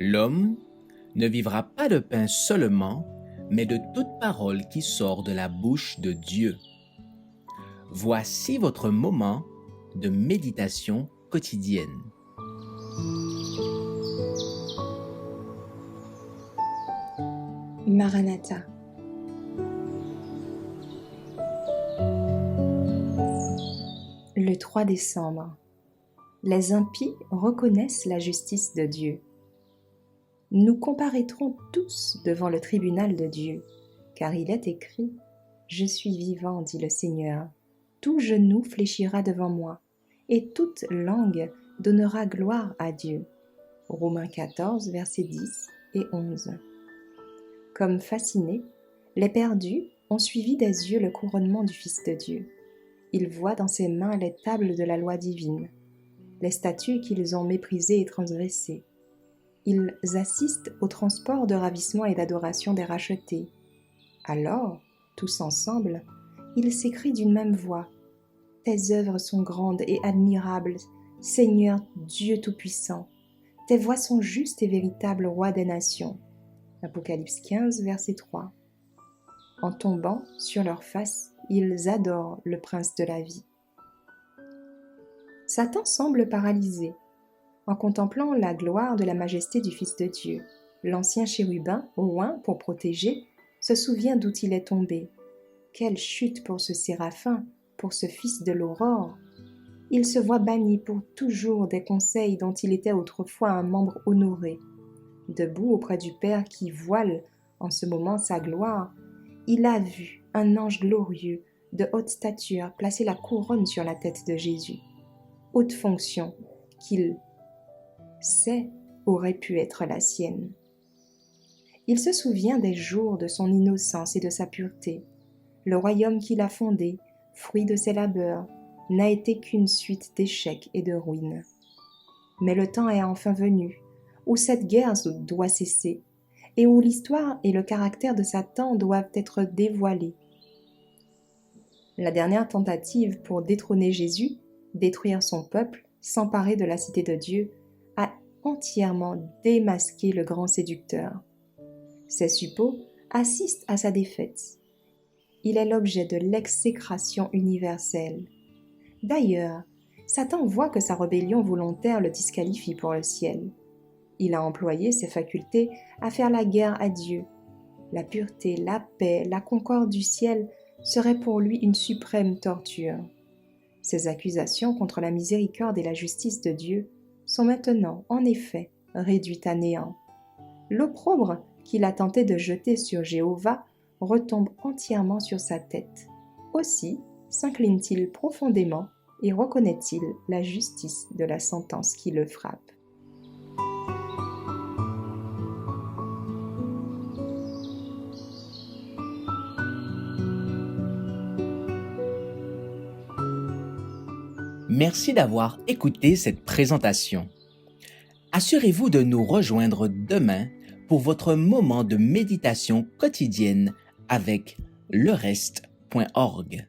L'homme ne vivra pas de pain seulement, mais de toute parole qui sort de la bouche de Dieu. Voici votre moment de méditation quotidienne. Maranatha. Le 3 décembre. Les impies reconnaissent la justice de Dieu. Nous comparaîtrons tous devant le tribunal de Dieu, car il est écrit « Je suis vivant, dit le Seigneur, tout genou fléchira devant moi, et toute langue donnera gloire à Dieu. » Romains 14, versets 10 et 11. Comme fascinés, les perdus ont suivi des yeux le couronnement du Fils de Dieu. Ils voient dans ses mains les tables de la loi divine, les statuts qu'ils ont méprisés et transgressés. Ils assistent au transport de ravissement et d'adoration des rachetés. Alors, tous ensemble, ils s'écrient d'une même voix « Tes œuvres sont grandes et admirables, Seigneur Dieu Tout-Puissant. Tes voies sont justes et véritables, Roi des nations. » Apocalypse 15, verset 3. En tombant sur leur face, ils adorent le prince de la vie. Satan semble paralysé. En contemplant la gloire de la majesté du Fils de Dieu, l'ancien chérubin, au loin pour protéger, se souvient d'où il est tombé. Quelle chute pour ce séraphin, pour ce fils de l'aurore! Il se voit banni pour toujours des conseils dont il était autrefois un membre honoré. Debout auprès du Père qui voile en ce moment sa gloire, il a vu un ange glorieux de haute stature placer la couronne sur la tête de Jésus. Haute fonction qu'il sait aurait pu être la sienne. Il se souvient des jours de son innocence et de sa pureté. Le royaume qu'il a fondé, fruit de ses labeurs, n'a été qu'une suite d'échecs et de ruines. Mais le temps est enfin venu, où cette guerre doit cesser, et où l'histoire et le caractère de Satan doivent être dévoilés. La dernière tentative pour détrôner Jésus, détruire son peuple, s'emparer de la cité de Dieu, a entièrement démasqué le grand séducteur. Ses suppôts assistent à sa défaite. Il est l'objet de l'exécration universelle. D'ailleurs, Satan voit que sa rébellion volontaire le disqualifie pour le ciel. Il a employé ses facultés à faire la guerre à Dieu. La pureté, la paix, la concorde du ciel seraient pour lui une suprême torture. Ses accusations contre la miséricorde et la justice de Dieu sont maintenant, en effet, réduites à néant. L'opprobre qu'il a tenté de jeter sur Jéhovah retombe entièrement sur sa tête. Aussi s'incline-t-il profondément et reconnaît-il la justice de la sentence qui le frappe. Merci d'avoir écouté cette présentation. Assurez-vous de nous rejoindre demain pour votre moment de méditation quotidienne avec lereste.org.